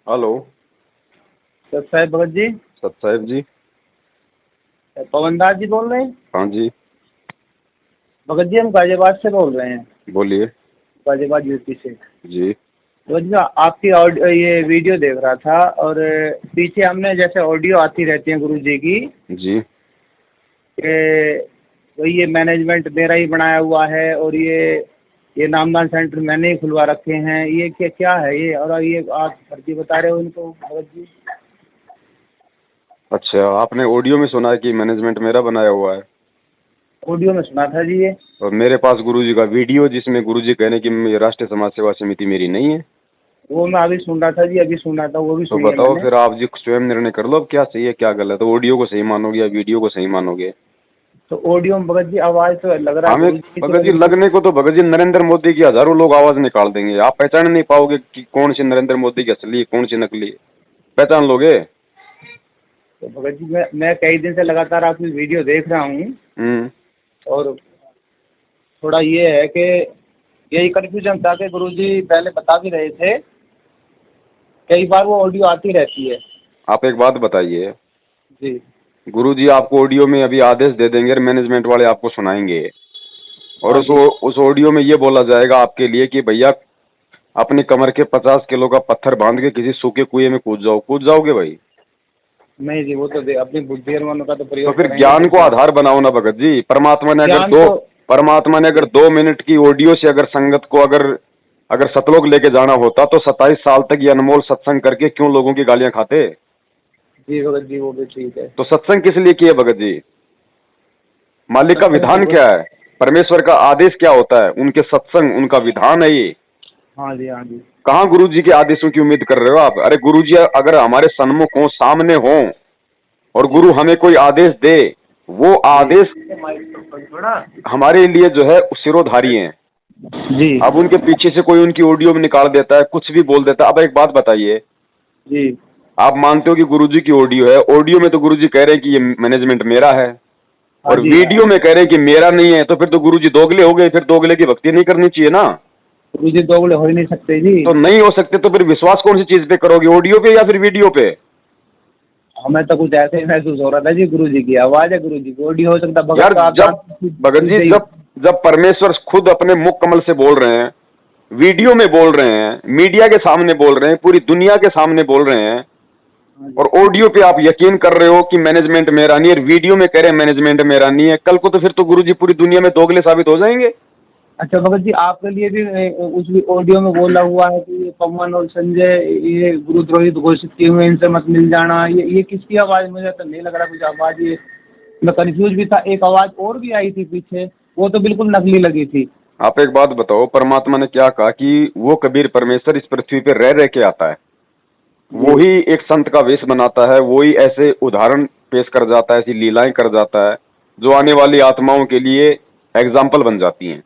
Hello. सत साहेब भगत जी। सत साहेब जी। पवन दास जी बोल रहे हैं? हाँ जी। भगत जी हम गाजियाबाद से बोल रहे हैं। बोलिए। गाजियाबाद यूपी से। जी। भगत जी आपकी ऑडियो ये वीडियो देख रहा था और पीछे हमने जैसे ऑडियो आती रहती है गुरु जी की जी। कि वही ये मैनेजमेंट मेरा ही बनाया हुआ है और ये नामदान सेंटर मैंने ही खुलवा रखे हैं, ये क्या क्या है ये? और ये आप फर्जी बता रहे हो इनको भगत जी। अच्छा, आपने ऑडियो में सुना है कि मैनेजमेंट मेरा बनाया हुआ है? ऑडियो में सुना था जी ये। और मेरे पास गुरुजी का वीडियो जिसमें गुरुजी कहने की राष्ट्रीय समाज सेवा समिति मेरी नहीं है। वो मैं अभी सुन रहा था जी, अभी सुन रहा था, वो भी तो सुनी है बताओ मैंने। फिर आप जी स्वयं निर्णय कर लो, अब क्या सही है क्या गलत है। ऑडियो को सही मानोगे या वीडियो को सही मानोगे? तो ऑडियो में भगत जी आवाज तो लग रहा है हमें गुरु जी की तो भगत जी लग रही लगने को तो भगत जी नरेंद्र मोदी की हजारों लोग आवाज निकाल देंगे, आप पहचान नहीं पाओगे कि कौन सी नरेंद्र मोदी की असली है कौन सी नकली है। पहचान लोगे? है। तो भगत जी मैं कई दिन से लगातार आपकी वीडियो देख रहा हूँ और थोड़ा ये है कि यही कंफ्यूजन था कि गुरु जी पहले बता भी रहे थे, कई बार वो ऑडियो आती रहती है। आप एक बात बताइए, जी गुरुजी आपको ऑडियो में अभी आदेश दे देंगे और मैनेजमेंट वाले आपको सुनाएंगे और हाँ जी उस ऑडियो में ये बोला जाएगा आपके लिए कि भैया अपनी कमर के 50 किलो का पत्थर बांध के किसी सूखे कुएं में कूद जाओ, कूद जाओगे भाई? नहीं जी, वो तो अपनी बुद्धि और मन का तो तो प्रयोग फिर करेंगे ज्ञान को जैसे आधार बनाओ ना भगत जी। ज्ञान तो। परमात्मा ने अगर 2 मिनट की ऑडियो से अगर संगत को अगर अगर सतलोक लेके जाना होता तो 27 साल तक ये अनमोल सत्संग करके क्यों लोगों की गालियां खाते? जी भगत जी वो भी ठीक है। तो सत्संग किस लिए किए भगत जी? मालिक का सत्संग विधान तो क्या है? परमेश्वर का आदेश क्या होता है? उनके सत्संग, उनका विधान है ये। हाँ जी हाँ जी। कहाँ गुरु जी के आदेशों की उम्मीद कर रहे हो आप? अरे गुरु जी अगर हमारे सन्मुख हो, सामने हो और जी गुरु हमें कोई आदेश दे, वो जी आदेश हमारे लिए जो है सिरोधारी हैं। जी अब उनके पीछे से कोई उनकी ऑडियो में निकाल देता है, कुछ भी बोल देता है। अब एक बात बताइए, जी आप मानते हो कि गुरु जी की ऑडियो है, ऑडियो में तो गुरु जी कह रहे हैं कि ये मैनेजमेंट मेरा है हाँ और जी हाँ। वीडियो में कह रहे हैं कि मेरा नहीं है, तो फिर तो गुरु जी दोगले हो गए, फिर दोगले की भक्ति नहीं करनी चाहिए ना। गुरु जी दोगले हो ही नहीं सकते जी। तो नहीं हो सकते तो फिर विश्वास कौन सी चीज पे करोगे, ऑडियो पे या फिर वीडियो पे? हमें तो कुछ ऐसे ही महसूस हो रहा था जी, गुरु जी की आवाज है, गुरु जी की ऑडियो हो सकता यार भगत तो आप जब भगत जी जब जब परमेश्वर खुद अपने मुख कमल से बोल रहे हैं, वीडियो में बोल रहे हैं, मीडिया के सामने बोल रहे हैं, पूरी दुनिया के सामने बोल रहे हैं हाँ और जी। ऑडियो पे आप यकीन कर रहे हो कि मैनेजमेंट मेरा नहीं है, वीडियो में कह रहे हैं मैनेजमेंट मेरा नहीं है, कल को तो फिर तो गुरु जी पूरी दुनिया में दोगले साबित हो जाएंगे। अच्छा भगत जी आपके लिए भी उस ऑडियो में बोला हुआ है कि ये पवन और संजय ये गुरुद्रोही घोषित किए हुए, इनसे मत मिल जाना, ये किसकी आवाज? मुझे तो नहीं लग रहा कुछ आवाज ये, मैं कंफ्यूज भी था। एक आवाज और भी आई थी पीछे, वो तो बिल्कुल नकली लगी थी। आप एक बात बताओ, परमात्मा ने क्या कहा कि वो कबीर परमेश्वर इस पृथ्वी पे रह रह के आता है, वो जी ही एक संत का वेश बनाता है, वो ही ऐसे उदाहरण पेश कर जाता है, ऐसी लीलाएं कर जाता है जो आने वाली आत्माओं के लिए एग्जाम्पल बन जाती हैं।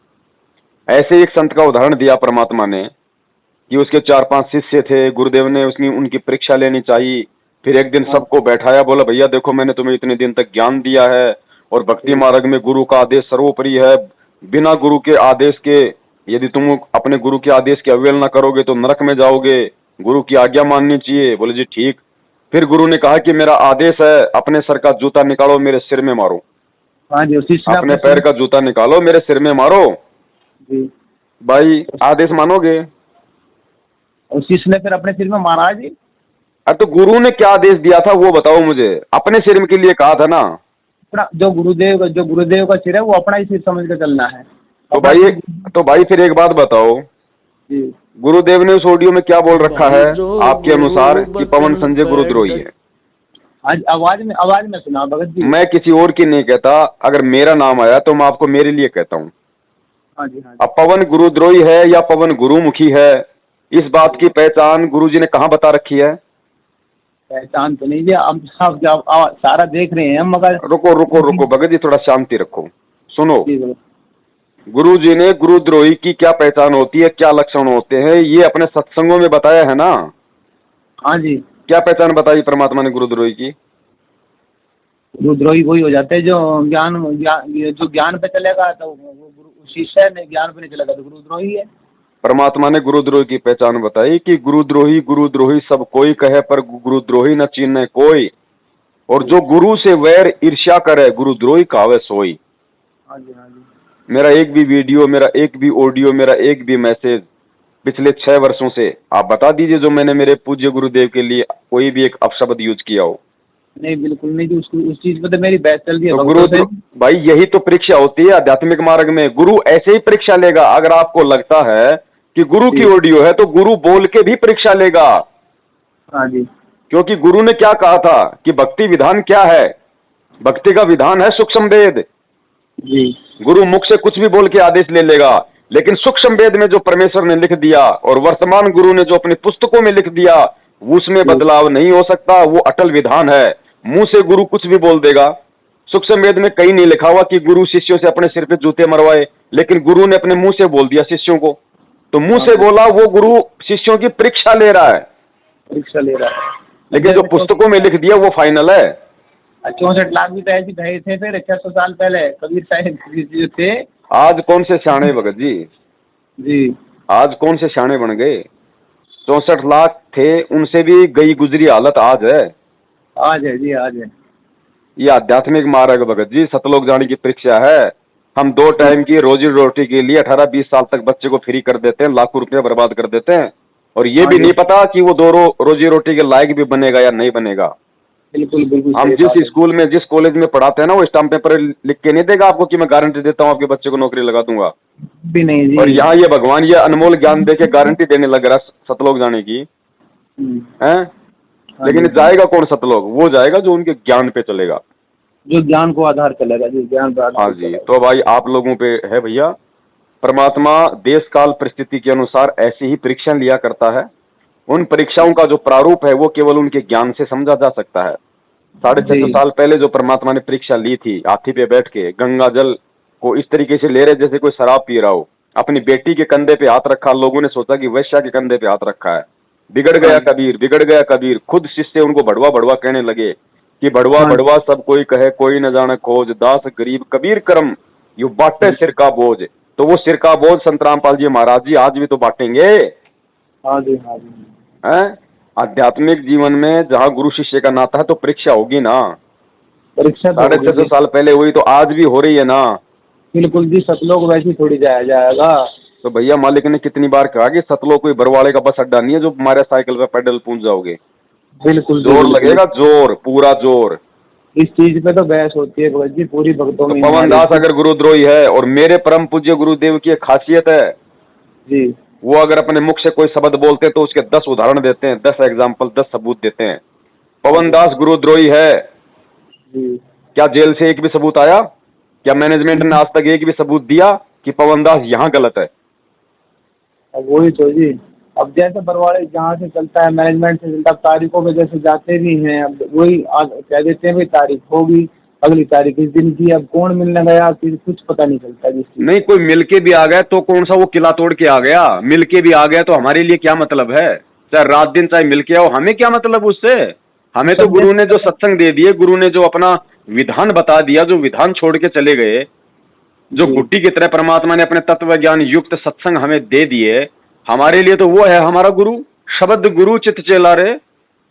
ऐसे एक संत का उदाहरण दिया परमात्मा ने कि उसके 4-5 शिष्य थे, गुरुदेव ने उसकी उनकी परीक्षा लेनी चाहिए। फिर एक दिन हाँ सबको बैठाया, बोला भैया देखो मैंने तुम्हें इतने दिन तक ज्ञान दिया है और भक्ति जी मार्ग में गुरु का आदेश सर्वोपरि है। बिना गुरु के आदेश के यदि तुम अपने गुरु के आदेश की अवहेलना करोगे तो नरक में जाओगे, गुरु की आज्ञा माननी चाहिए। बोले जी ठीक। फिर गुरु ने कहा कि मेरा आदेश है, अपने सर का जूता निकालो मेरे सिर में मारो, हाँ जी। उसी से अपने आपने पैर सुन। का जूता निकालो मेरे सिर में मारो। जी भाई आदेश मानोगे? उसी ने फिर अपने सिर में मारा जी। अरे तो गुरु ने क्या आदेश दिया था वो बताओ मुझे। अपने सिर के लिए कहा था ना। अपना जो गुरुदेव का सिर है वो अपना ही सिर समझ के चलना है। तो अपना भाई सिर। तो भाई फिर एक बात बताओ, जी गुरुदेव ने उस ऑडियो में क्या बोल रखा भाई है जो आपके अनुसार गुरु कि पवन बचन संजय पे गुरुद्रोही डट। है? आज आवाज में सुना भगत जी। मैं किसी और की नहीं कहता, अगर मेरा नाम आया तो मैं आपको मेरे लिए कहता हूँ। हाँ जी हाँ अब पवन गुरुद्रोही है या पवन गुरुमुखी है, इस बात जी। की पहचान गुरुजी ने कहाँ बता रखी है? पहचान तो नहीं जी, हम सब जब सारा देख रहे हैं हम, मगर रुको रुको रुको भगत जी, थोड़ा शांति रखो, सुनो। जी भगत। गुरु जी ने गुरुद्रोही की क्या पहचान होती है, क्या लक्षण होते हैं, ये अपने सत्संगों में बताया है ना। हाँ जी। क्या पहचान बताई परमात्मा ने गुरुद्रोही की? गुरुद्रोही वही हो जाते हैं जो जो ज्ञान पे चलेगा तो वो गुरु, शिष्य ने ज्ञान पे नहीं चलेगा तो गुरुद्रोही है। परमात्मा ने गुरुद्रोही की पहचान बताई कि गुरुद्रोही सब कोई कहे, पर गुरुद्रोही न चीन्हे कोई। और जो गुरु से वैर ईर्ष्या करे, गुरुद्रोही कहावे सोई। हाँ जी, हाँ जी। मेरा एक भी वीडियो, मेरा एक भी ऑडियो, मेरा एक भी मैसेज पिछले 6 वर्षों से आप बता दीजिए जो मैंने मेरे पूज्य गुरुदेव के लिए कोई भी एक अपशब्द यूज किया हो। नहीं, बिल्कुल नहीं जी, उस चीज पे तो मेरी बहस चल रही है तो भक्तों से। भाई यही तो परीक्षा होती है आध्यात्मिक मार्ग में। गुरु ऐसे ही परीक्षा लेगा। अगर आपको लगता है कि गुरु की ऑडियो है तो गुरु बोल के भी परीक्षा लेगा। हाँ जी, क्योंकि गुरु ने क्या कहा था कि भक्ति विधान क्या है? भक्ति का विधान है सूक्ष्म वेद। जी, गुरु मुख से कुछ भी बोल के आदेश ले लेगा, लेकिन सूक्ष्म वेद में जो परमेश्वर ने लिख दिया और वर्तमान गुरु ने जो अपनी पुस्तकों में लिख दिया, उसमें बदलाव नहीं हो सकता। वो अटल विधान है। मुंह से गुरु कुछ भी बोल देगा। सूक्ष्म वेद में कहीं नहीं लिखा हुआ कि गुरु शिष्यों से अपने सिर पे जूते मरवाए, लेकिन गुरु ने अपने मुंह से बोल दिया शिष्यों को। तो मुंह से बोला, वो गुरु शिष्यों की परीक्षा ले रहा है। परीक्षा ले रहा है, लेकिन जो पुस्तकों में लिख दिया वो फाइनल है। 64 लाख भी तो ऐसे भरे थे फिर 600 साल पहले कबीर साहब जो थे। आज कौन से सियाणे भगत जी, जी, आज कौन से सियाणे बन गए? 64 लाख थे, उनसे भी गई गुजरी हालत आज है। आज है जी, आज है। ये आध्यात्मिक मार्ग भगत जी सतलोक जाने की परीक्षा है। हम 2 टाइम की रोजी रोटी के लिए 18-20 साल तक बच्चे को फ्री कर देते हैं, लाखों रुपया बर्बाद कर देते हैं, और ये भी नहीं पता कि वो 2 रोजी रोटी के लायक भी बनेगा या नहीं बनेगा। बिल्कुल बिल्कुल। हम जिस स्कूल में, जिस कॉलेज में पढ़ाते हैं ना, वो स्टाम्प पेपर लिख के नहीं देगा आपको कि मैं गारंटी देता हूँ आपके बच्चे को नौकरी लगा दूंगा। भी नहीं जी। और यहाँ ये भगवान ये अनमोल ज्ञान दे के गारंटी देने लग रहा है सतलोक जाने की है। लेकिन जाएगा कौन सतलोक? वो जाएगा जो उनके ज्ञान पे चलेगा, जो ज्ञान को आधार चलेगा जी, ज्ञान पर आधार। हाँ जी। तो भाई आप लोगों पे है भैया, परमात्मा देश काल परिस्थिति के अनुसार ऐसी ही परीक्षा लिया करता है। उन परीक्षाओं का जो प्रारूप है वो केवल उनके ज्ञान से समझा जा सकता है। 650 साल पहले जो परमात्मा ने परीक्षा ली थी, हाथी पे बैठ के गंगा जल को इस तरीके से ले रहे जैसे कोई शराब पी रहा हो। अपनी बेटी के कंधे पे हाथ रखा, लोगों ने सोचा कि वैश्या के कंधे पे हाथ रखा है। बिगड़ गया कबीर, बिगड़ गया कबीर। खुद शिष्य उनको भड़वा भड़वा कहने लगे कि भड़वा भड़वा सब कोई कहे, कोई न जाने खोज, दास गरीब कबीर करम यू बांटे सिर का बोझ। तो वो सिर का बोझ संत रामपाल जी महाराज जी आज भी तो बांटेंगे। हाँ जी, हाँ जी। हैं? आध्यात्मिक जीवन में जहाँ गुरु शिष्य का नाता है तो परीक्षा होगी ना। परीक्षा 650 साल पहले हुई तो आज भी हो रही है ना। बिल्कुल जी, सतलोक वैसे थोड़ी जाया जाएगा। तो भैया मालिक ने कितनी बार कहा कि सतलोक कोई बरवाड़े का बस अड्डा नहीं है जो हमारे साइकिल पे पैडल पूंछ जाओगे। बिल्कुल जोर लगेगा, जोर, पूरा जोर। इस चीज पे तो बहस होती है भगत जी पूरी भक्तों में। तो पवन दास अगर गुरुद्रोही है, और मेरे परम पूज्य गुरुदेव की एक खासियत है जी, वो अगर अपने मुख से कोई शब्द बोलते हैं तो उसके 10 उदाहरण देते हैं, 10 एग्जाम्पल, 10 सबूत देते हैं। पवन दास गुरुद्रोही है जी। क्या? जेल से एक भी सबूत आया क्या? मैनेजमेंट ने आज तक एक भी सबूत दिया कि पवन दास यहाँ गलत है? अब वही तो जी, अब जैसे बरवाड़े जहाँ से चलता है, मैनेजमेंट से चलता है, तारीखों पे जैसे जाते भी हैं, अब वही कह देते हैं भाई तारीख होगी, अगली तारीख इस दिन की। अब कौन मिलने गया फिर कुछ पता नहीं चलता जी। नहीं, कोई मिल के भी आ गया तो कौन सा वो किला तोड़ के आ गया? मिल के भी आ गया तो हमारे लिए क्या मतलब है? चाहे रात दिन चाहे मिल के आओ, हमें क्या मतलब उससे? हमें तो गुरु ने जो सत्संग दे दिए, गुरु ने जो अपना विधान बता दिया, जो विधान छोड़ के चले गए, जो गुट्टी की तरह परमात्मा ने अपने तत्व ज्ञान युक्त सत्संग हमें दे दिए, हमारे लिए तो वो है हमारा गुरु। शब्द गुरु चित चेला रे,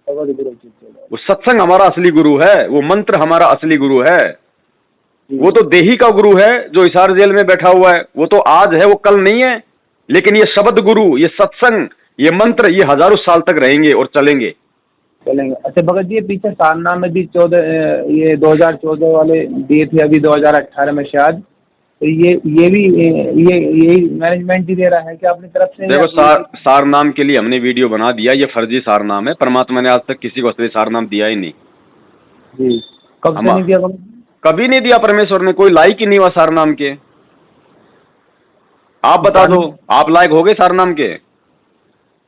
वो सत्संग हमारा असली गुरु है, वो मंत्र हमारा असली गुरु है। वो तो देही का गुरु है जो हिसार जेल में बैठा हुआ है, वो तो आज है, वो कल नहीं है। लेकिन ये शब्द गुरु, ये सत्संग, ये मंत्र, ये हजारों साल तक रहेंगे और चलेंगे। अच्छा भगत जी, पीछे सारनाम में भी 2014 वाले दिए थे, अभी 2018 में शायद, तो ये भी यही मैनेजमेंट ही दे रहा है कि अपनी तरफ से? देखो सारनाम के लिए हमने वीडियो बना दिया, ये फर्जी सारनाम है। परमात्मा ने आज तक किसी को असली सारनाम दिया ही नहीं जी। कब से नहीं दिया? कभी नहीं दिया परमेश्वर ने, कोई लायक ही नहीं हुआ सारनाम के। आप बता दो, आप लायक हो गए सारनाम के?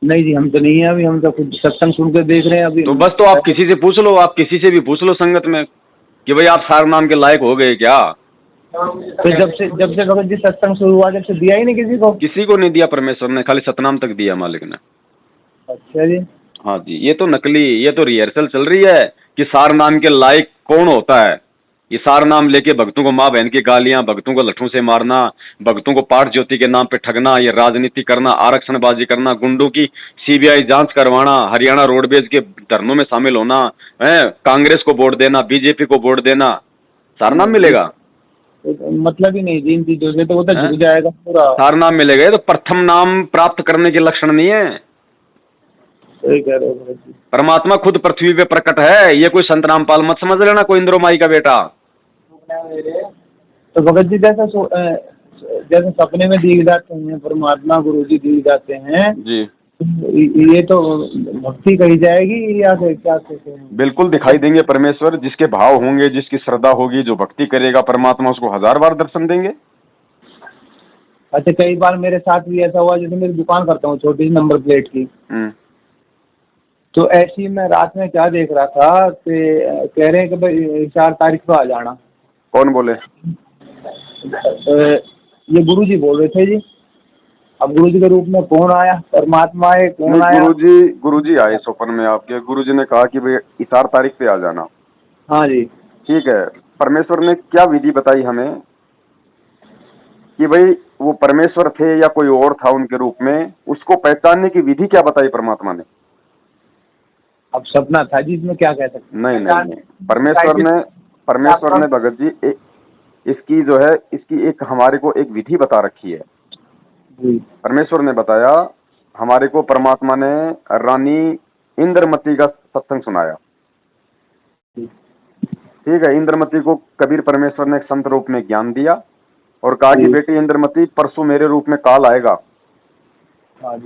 नहीं जी, हम तो नहीं है अभी, हम तो खुद सत्संग सुन के देख रहे हैं अभी। तो बस तो आप किसी से पूछ लो, आप किसी से भी पूछ लो संगत में कि भाई आप सारनाम के लायक हो गए क्या? तो जब से भगत जी सत्संग शुरू हुआ, जब से दिया ही नहीं किसी को नहीं दिया परमेश्वर ने, खाली सतनाम तक दिया मालिक ने। अच्छा जी। हाँ जी, ये तो नकली, ये तो रिहर्सल चल रही है कि सारनाम के लायक कौन होता है। ये सारा नाम लेके भक्तों को माँ बहन की गालियां, भक्तों को लठों से मारना, भक्तों को पाठ ज्योति के नाम पे ठगना, ये राजनीति करना, आरक्षणबाजी करना, गुंडों की सीबीआई जांच करवाना, हरियाणा रोडवेज के धरनों में शामिल होना है, कांग्रेस को वोट देना, बीजेपी को वोट देना, सारा नाम मिलेगा। मतलब ही नहीं जी इन चीजों से, तो वो तो झुक जाएगा पूरा। सारा नाम मिलेगा। ये तो प्रथम नाम प्राप्त करने के लक्षण नहीं है। सही कह रहे हो भगत जी। परमात्मा खुद पृथ्वी पे प्रकट है, ये कोई संत रामपाल मत समझ लेना, कोई इंद्रो माई का बेटा। तो भगत जी जैसे सपने में दिख जाते हैं परमात्मा गुरु जी दिख जाते हैं जी, ये तो भक्ति कही जाएगी या क्या कहते हैं? बिल्कुल दिखाई देंगे परमेश्वर। जिसके भाव होंगे, जिसकी श्रद्धा होगी, जो भक्ति करेगा, परमात्मा उसको 1000 बार दर्शन देंगे। अच्छा, कई बार मेरे साथ भी ऐसा हुआ, जैसे मेरी दुकान करता हूँ छोटी सी नंबर प्लेट की, तो ऐसी मैं रात में क्या देख रहा था कि कह रहे हैं कि भाई 4 तारीख को आ जाना। कौन बोले? ये गुरु जी बोल रहे थे जी। अब गुरु जी के रूप में कौन आया? परमात्मा आए, कौन आया? गुरु जी आए स्वप्न में आपके। गुरु जी ने कहा कि भाई 4 तारीख पे आ जाना। हाँ जी। ठीक है। परमेश्वर ने क्या विधि बताई हमें कि भाई वो परमेश्वर थे या कोई और था उनके रूप में, उसको पहचानने की विधि क्या बताई परमात्मा ने? अब सपना था जी, इसमें क्या कह सकते? नहीं, परमेश्वर ने भगत जी इसकी जो है, इसकी एक हमारे को एक विधि बता रखी है। परमेश्वर ने बताया हमारे को, परमात्मा ने रानी इंद्रमती का सत्संग सुनाया। ठीक है। इंद्रमती को कबीर परमेश्वर ने एक संत रूप में ज्ञान दिया और कहा कि बेटी इंद्रमती, परसों मेरे रूप में काल आएगा,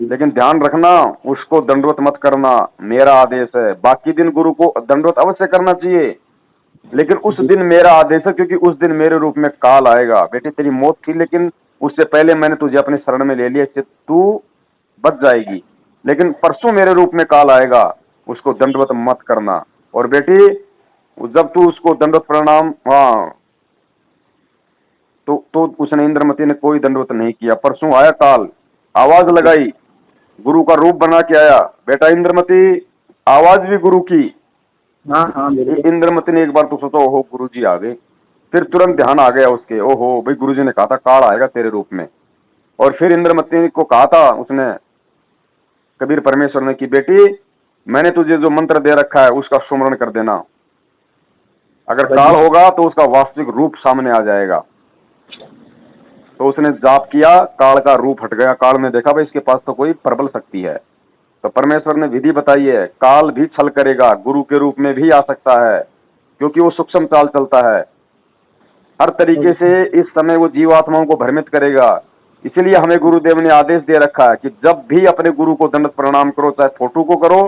लेकिन ध्यान रखना उसको दंडवत मत करना, मेरा आदेश है। बाकी दिन गुरु को दंडवत अवश्य करना चाहिए, लेकिन उस दिन मेरा आदेश है, क्योंकि उस दिन मेरे रूप में काल आएगा। बेटी तेरी मौत थी, लेकिन उससे पहले मैंने तुझे अपने शरण में ले लिया, इससे तू बच जाएगी, लेकिन परसों मेरे रूप में काल आएगा, उसको दंडवत मत करना। और बेटी जब तू उसको दंडवत प्रणाम, तो उसने, इंद्रमती ने कोई दंडवत नहीं किया। परसों आया काल, आवाज लगाई, गुरु का रूप बना के आया। बेटा इंद्रमती, आवाज भी गुरु की। हाँ, इंद्रमती ने एक बार तो सोचा, ओहो गुरु जी आ गए। फिर तुरंत ध्यान आ गया उसके, ओहो भाई गुरु जी ने कहा था काल आएगा तेरे रूप में। और फिर इंद्रमती को कहा था उसने, कबीर परमेश्वर ने, कि बेटी मैंने तुझे जो मंत्र दे रखा है उसका सुमरण कर देना, अगर काल होगा तो उसका वास्तविक रूप सामने आ जाएगा। तो उसने जाप किया, काल का रूप हट गया। काल ने देखा भाई इसके पास तो कोई प्रबल शक्ति है। तो परमेश्वर ने विधि बताई है, काल भी छल करेगा, गुरु के रूप में भी आ सकता है, क्योंकि वो सूक्ष्म चाल चलता है। हर तरीके से इस समय वो जीवात्माओं को भ्रमित करेगा। इसीलिए हमें गुरुदेव ने आदेश दे रखा है कि जब भी अपने गुरु को दंडवत प्रणाम करो, चाहे फोटो को करो,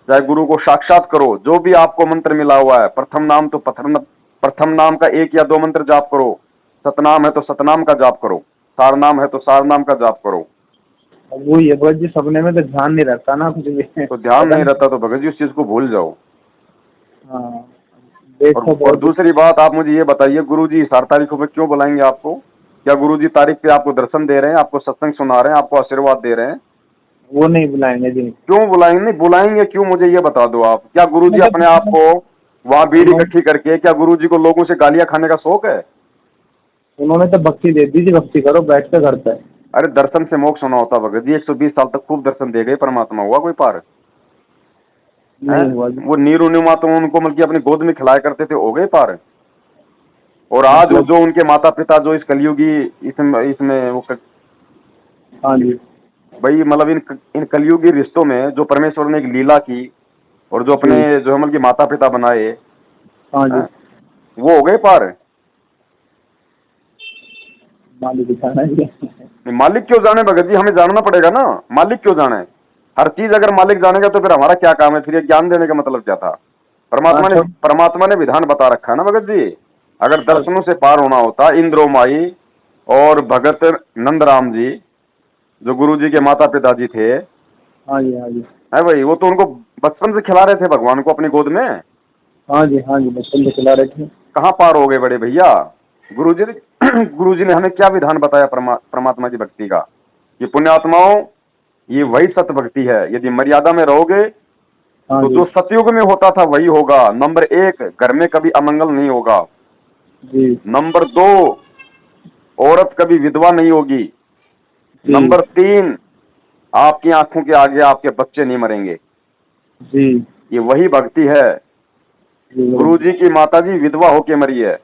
चाहे गुरु को साक्षात करो, जो भी आपको मंत्र मिला हुआ है, प्रथम नाम तो प्रथम नाम का 1 या 2 मंत्र जाप करो, सतनाम है तो सतनाम का जाप करो, सार नाम है तो सार नाम का जाप करो। वो ये भगत जी सपने में तो ध्यान नहीं रहता ना कुछ भी। तो ध्यान नहीं रहता तो भगत जी उस चीज को भूल जाओ। और दूसरी बात, आप मुझे ये बताइए, गुरु जी 4 तारीखों पे क्यों बुलाएंगे आपको? क्या गुरु जी तारीख पे आपको दर्शन दे रहे हैं, आपको सत्संग सुना रहे हैं, आपको आशीर्वाद दे रहे हैं? वो नहीं बुलाएंगे जी। क्यों बुलाएंगे? नहीं बुलाएंगे क्यों, मुझे ये बता दो आप। क्या गुरु जी अपने आप को वहाँ भीड़ इकट्ठी करके, क्या गुरु जी को लोगों से गालियां खाने का शौक है? उन्होंने तो भक्ति दे दी, भक्ति करो बैठ कर घर पे। अरे दर्शन से मोक्ष होना होता भगत जी। 120 साल तक खूब दर्शन दे गए, परमात्मा हुआ कोई पार? वो नीरू नुमा तो उनको मतलब अपनी गोद में खिलाया करते थे, हो गए पार। और आज जो उनके माता पिता जो इस कलयुगी इसमें वो हाँ जी भाई, मतलब इन कलयुगी रिश्तों में जो परमेश्वर ने एक लीला की और जो अपने जो हम की माता पिता बनाए, हाँ जी, वो हो गए पार। मालिक क्यों जाने भगत जी, हमें जानना पड़ेगा ना, मालिक क्यों जाने। हर चीज अगर मालिक जानेगा तो फिर हमारा क्या काम है? फिर ये ज्ञान देने का मतलब क्या था? परमात्मा ने विधान बता रखा है ना भगत जी। अगर दर्शनों से पार होना होता, इंद्रो माई और भगत नंदराम जी जो गुरु जी के माता पिता जी थे, हाँ जी है भाई, वो तो उनको बचपन से खिला रहे थे भगवान को अपनी गोद में। हाँ जी बचपन से खिला रहे थे। कहाँ पार हो गए बड़े भैया? गुरु जी ने हमें क्या विधान बताया परमात्मा की भक्ति का? ये पुण्यात्माओं, ये वही सत्य भक्ति है। यदि मर्यादा में रहोगे तो जो सतयुग में होता था वही होगा। नंबर 1, घर में कभी अमंगल नहीं होगा। जी नंबर 2, औरत कभी विधवा नहीं होगी। जी नंबर 3, आपकी आंखों के आगे आपके बच्चे नहीं मरेंगे। जी ये वही भक्ति है। जी भगत गुरु जी। जी की माता जी विधवा होके मरी है,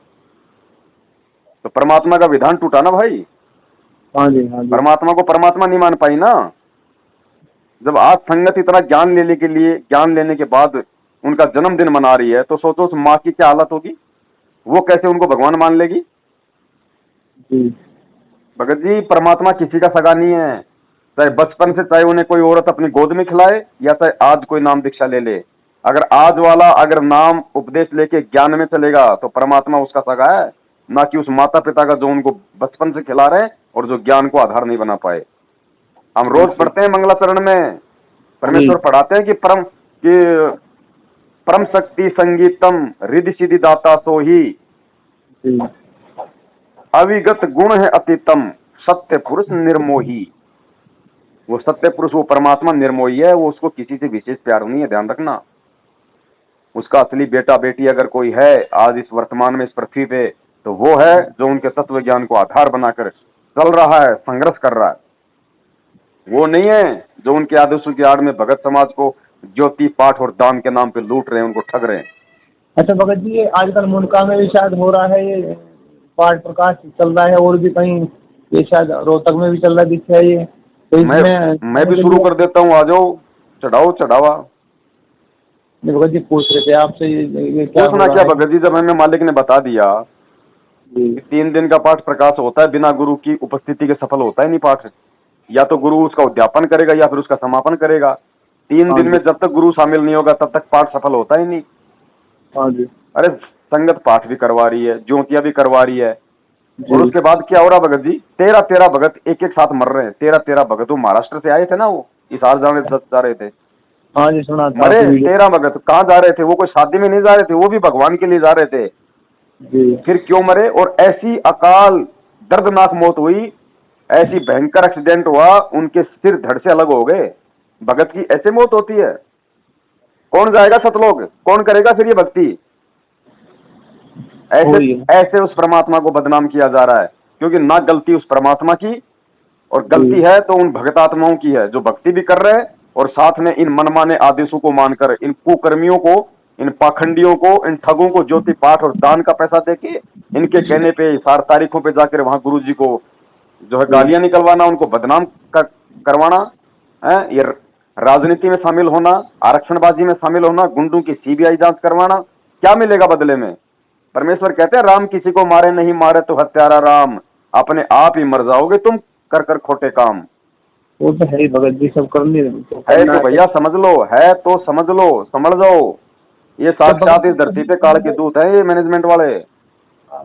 तो परमात्मा का विधान टूटा ना भाई। हाँ जी हाँ जी परमात्मा को परमात्मा नहीं मान पाई ना। जब आज संगत इतना ज्ञान लेने के बाद उनका जन्मदिन मना रही है, तो सोचो उस माँ की क्या हालत होगी। वो कैसे उनको भगवान मान लेगी। जी भगत जी, परमात्मा किसी का सगा नहीं है। चाहे बचपन से चाहे उन्हें कोई औरत अपनी गोद में खिलाए, या चाहे आज कोई नाम दीक्षा ले ले, अगर आज वाला अगर नाम उपदेश लेके ज्ञान में चलेगा तो परमात्मा उसका सगा है, ना कि उस माता पिता का जो उनको बचपन से खिला रहे हैं और जो ज्ञान को आधार नहीं बना पाए। हम रोज जी पढ़ते हैं मंगलाचरण में, जी परमेश्वर पढ़ाते हैं कि परम शक्ति संगीतम रिद्धि सिद्धि दाता सो ही, जी अविगत गुण है अतितम, सत्य पुरुष निर्मोही। वो सत्य पुरुष, वो परमात्मा निर्मोही है। वो उसको किसी से विशेष प्यार नहीं है, ध्यान रखना। उसका असली बेटा बेटी अगर कोई है आज इस वर्तमान में इस पृथ्वी पे, तो वो है जो उनके तत्व ज्ञान को आधार बनाकर चल रहा है, संघर्ष कर रहा है। वो नहीं है जो उनके आदेशों की आड़ में भगत समाज को ज्योति पाठ और दान के नाम पे लूट रहे हैं, उनको ठग रहे हैं। अच्छा भगत जी, ये आजकल मुनका में भी शायद हो रहा है, ये पाठ प्रकाश चल रहा है, और भी कहीं ये शायद रोहतक में भी चल रहा दिख रहा है ये, तो मैं भी शुरू कर देता हूँ, आ जाओ, चढ़ाओ चढ़ावा। नहीं भगत जी पूछ रहे थे आपसे ये क्या हो पूछना रहा क्या है। भगत जी, जब हमें मालिक ने बता दिया जी कि 3 दिन का पाठ प्रकाश होता है, बिना गुरु की उपस्थिति के सफल होता ही नहीं पाठ। या तो गुरु उसका उद्यापन करेगा या फिर उसका समापन करेगा। 3 दिन हाँ में जी जब तक गुरु शामिल नहीं होगा तब तक पाठ सफल होता ही नहीं। हाँ जी अरे संगत पाठ भी करवा रही है, ज्योतियां भी करवा रही है, और जी उसके बाद क्या हो रहा भगत जी, 13 भगत एक एक साथ मर रहे हैं। 13 भगत वो महाराष्ट्र से आए थे ना, वो इस हाल जा रहे थे, हाँ जी सुना था मरे आपकी वीडियो। 13 भगत। कहाँ जा रहे थे वो? कोई शादी में नहीं जा रहे थे, वो भी भगवान के लिए जा रहे थे। जी फिर क्यों मरे? और ऐसी अकाल दर्दनाक मौत हुई, ऐसी भयंकर एक्सीडेंट हुआ, उनके सिर धड़ से अलग हो गए। भगत की ऐसे मौत होती है? कौन जाएगा सतलोक? कौन करेगा फिर ये भक्ति? ऐसे वही है। ऐसे उस परमात्मा को बदनाम किया जा रहा है, क्योंकि ना गलती उस परमात्मा की, और गलती जी है तो उन भगत आत्माओं की है जो भक्ति भी कर रहे हैं, और साथ में इन मनमाने आदेशों को मानकर इन कुकर्मियों को, इन पाखंडियों को, इन ठगों को ज्योति पाठ और दान का पैसा देके इनके कहने पे 4 तारीखों पे जाकर वहां गुरु जी को जो है गालियां निकलवाना, उनको बदनाम करवाना है, ये राजनीति में शामिल होना, आरक्षणबाजी में शामिल होना, गुंडों की सीबीआई जांच करवाना, क्या मिलेगा बदले में? परमेश्वर कहते हैं राम किसी को मारे नहीं, मारे तो हत्यारा राम, अपने आप ही मर जाओगे तुम कर कर खोटे काम। वो तो है ही भगत जी, सब करनी है तो भैया समझ लो, है तो समझ लो, समझ जाओ। ये साक्षात इस धरती पे काल के दूत है, ये मैनेजमेंट वाले।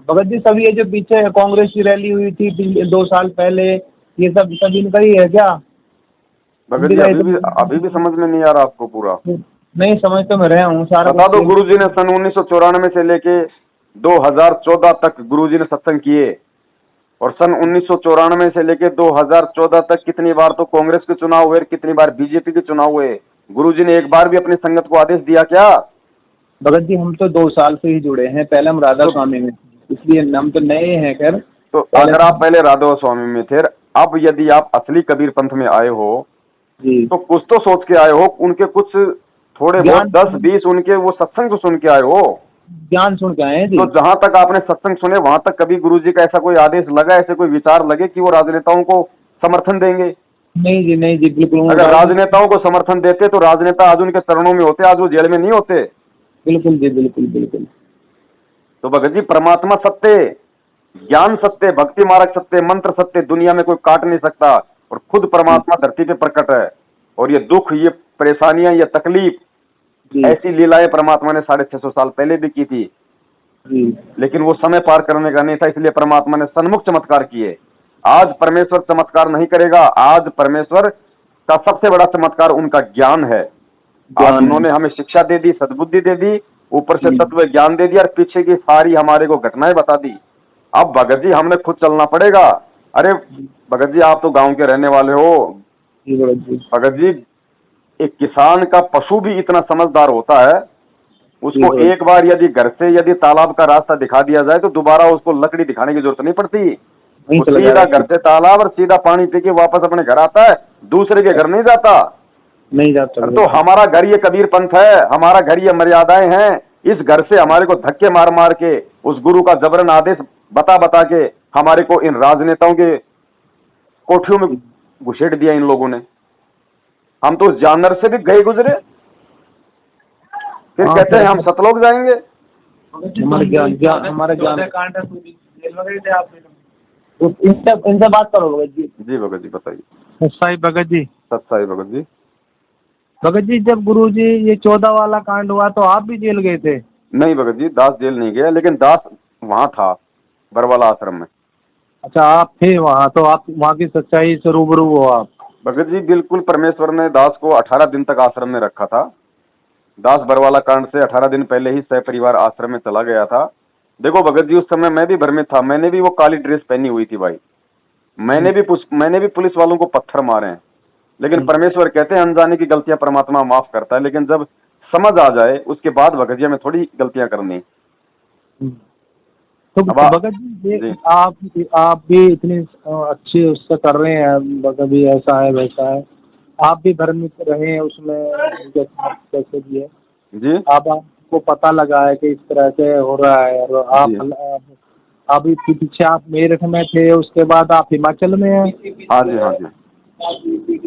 भगत जी सब ये जो पीछे कांग्रेस की रैली हुई थी 2 साल पहले, ये सब इनका ही है क्या? भगत जी अभी भी समझ में नहीं आ रहा आपको पूरा? नहीं समझ तो मैं रहा हूँ सारा। बता दो, गुरुजी ने सन 1994 से लेके 2014 तक गुरुजी ने सत्संग किए, और सन 1994 से लेके 2014 तक कितनी बार तो कांग्रेस के चुनाव हुए, कितनी बार बीजेपी के चुनाव हुए। गुरुजी ने एक बार भी अपनी संगत को आदेश दिया क्या? भगत जी हम तो 2 साल से ही जुड़े हैं, पहले हम राधा स्वामी में, इसलिए हम तो नए हैं। खैर तो अगर आप पहले राधा स्वामी में थे, अब यदि आप असली कबीर पंथ में आए हो, जी तो कुछ तो सोच के आए हो, उनके कुछ थोड़े बहुत 10-20 उनके वो सत्संग तो सुन के आए हो। ज्ञान सुन के आए हैं जी। तो जहां तक आपने सत्संग सुने वहां तक कभी गुरुजी का ऐसा कोई आदेश लगा, ऐसे कोई विचार लगे कि वो राजनेताओं को समर्थन देंगे? नहीं जी बिल्कुल। अगर राजनेताओं को समर्थन देते तो राजनेता आज उनके चरणों में होते, आज वो जेल में नहीं होते। बिल्कुल जी बिल्कुल। तो भगत जी परमात्मा सत्य, ज्ञान सत्य, भक्ति मार्ग सत्य, मंत्र सत्य, दुनिया में कोई काट नहीं सकता, और खुद परमात्मा धरती पे प्रकट है। और ये दुख, ये परेशानियां, ये तकलीफ, ऐसी लीलाएं परमात्मा ने 650 साल पहले भी की थी, लेकिन वो समय पार करने का नहीं था, इसलिए परमात्मा ने सन्मुख चमत्कार किए। आज परमेश्वर चमत्कार नहीं करेगा, आज परमेश्वर का सबसे बड़ा चमत्कार उनका ज्ञान है। आज उन्होंने हमें शिक्षा दे दी, सद्बुद्धि दे दी, ऊपर से तत्व ज्ञान दे दिया, और पीछे की सारी हमारे को घटनाएं बता दी। अब भगत जी हमने खुद चलना पड़ेगा। अरे भगत जी आप तो गांव के रहने वाले हो। भगत जी एक किसान का पशु भी इतना समझदार होता है उसको जी, एक बार यदि घर से यदि तालाब का रास्ता दिखा दिया जाए तो दोबारा उसको लकड़ी दिखाने की जरूरत नहीं पड़ती। वहीं वो चला सीधा जाएगा। घर से तालाब और सीधा पानी पी के वापस अपने घर आता है, दूसरे के घर नहीं जाता। नहीं जाता तो भगत जी। हमारा घर ये कबीर पंथ है, हमारा घर ये मर्यादाएं हैं। इस घर से हमारे को धक्के मार मार के उस गुरु का जबरन आदेश बता बता के हमारे को इन राजनेताओं के कोठियों में घुसेड़ दिया इन लोगों ने। हम तो उस जानवर से भी गए गुजरे, फिर हाँ, कहते हैं हम सतलोक जाएंगे। हमारे ज्ञान कांड इनसे बात करो भगत जी। जी भगत जी बताइए। सत्साई भगत जी। सत्साई भगत जी। भगत जी जब गुरु जी ये 14 वाला कांड हुआ तो आप भी जेल गए थे? नहीं भगत जी, दास जेल नहीं गया, लेकिन दास वहां था बरवाला आश्रम में। अच्छा, आप थे वहाँ, तो आप वहाँ की सच्चाई से रूबरू हो आप? भगत जी बिल्कुल, परमेश्वर ने दास को 18 दिन तक आश्रम में रखा था। दास बरवाला कांड से 18 दिन पहले ही सपरिवार आश्रम में चला गया था। देखो भगत जी, उस समय मैं भी भ्रमित था, मैंने भी वो काली ड्रेस पहनी हुई थी भाई, मैंने भी पुलिस वालों को पत्थर मारे हैं। लेकिन परमेश्वर कहते हैं अनजाने की गलतियां परमात्मा माफ करता है, लेकिन जब समझ आ जाए उसके बाद भगत जी हमें थोड़ी गलतियां करनी। तो अब भगत जी आप भी इतनी अच्छी उससे कर रहे हैं, भगत जी ऐसा है वैसा है, आप भी भ्रमित रहे हैं उसमें कैसे भी है जी आपको पता लगा है कि इस तरह से हो रहा है, और आप अभी पीछे आप मेरठ में थे, उसके बाद आप हिमाचल में हैं। हाँ जी, हाँ जी।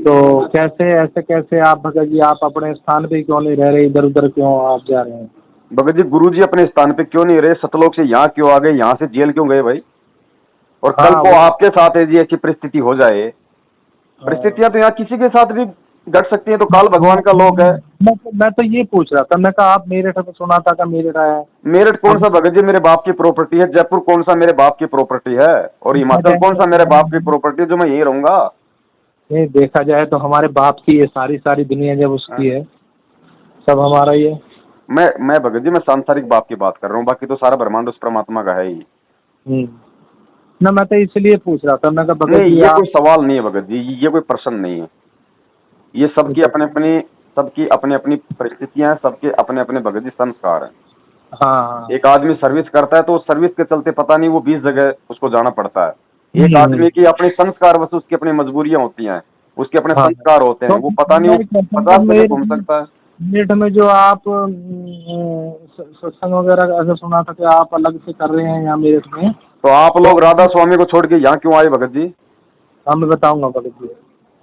तो कैसे ऐसे कैसे आप भगत जी आप अपने स्थान पे क्यों नहीं रह रहे, इधर उधर क्यों आप जा रहे हैं? भगत जी गुरुजी अपने स्थान पे क्यों नहीं रहे, सतलोक से यहाँ क्यों आ गए, यहाँ से जेल क्यों गए भाई? और कल को आपके साथ है जी ऐसी परिस्थिति हो जाए, परिस्थितियां तो यहाँ किसी के साथ भी घट सकती हैं, तो काल भगवान का लोक है। मैं तो ये पूछ रहा था, मैं कहा आप मेरठ में सुना था का मेरठ आया? मेरठ कौन सा भगत जी मेरे बाप की प्रॉपर्टी है, जयपुर कौन सा मेरे बाप की प्रॉपर्टी है, और हिमाचल कौन सा मेरे बाप की प्रॉपर्टी है जो मैं यही रहूंगा? नहीं, देखा जाए तो हमारे बाप की ये सारी दुनिया जब उसकी है, सब हमारा ही है। मैं भगत जी मैं सांसारिक बाप की बात कर रहा हूँ, बाकी तो सारा ब्रह्मांड उस परमात्मा का है ही। ना मैं तो इसलिए पूछ रहा था, मैं कहा भगत जी ये कोई सवाल नहीं है भगत जी, ये कोई प्रश्न नहीं है। ये सबकी अपनी अपनी परिस्थितियां हैं, सबके अपने अपने भगत जी संस्कार हैं। हाँ। एक आदमी सर्विस करता है तो सर्विस के चलते पता नहीं वो 20 जगह उसको जाना पड़ता है। एक आदमी की अपने संस्कार बस, उसकी अपनी मजबूरियां होती हैं, उसके अपने संस्कार होते हैं, वो पता नहीं 50 जगह घूम सकता है। मेरठ में जो आप सत्संग वगैरह ऐसा सुना था कि आप अलग से कर रहे हैं यहाँ मेरठ में, तो आप लोग राधा स्वामी को छोड़ के यहाँ क्यों आए भगत जी? हाँ मैं बताऊंगा भगत जी।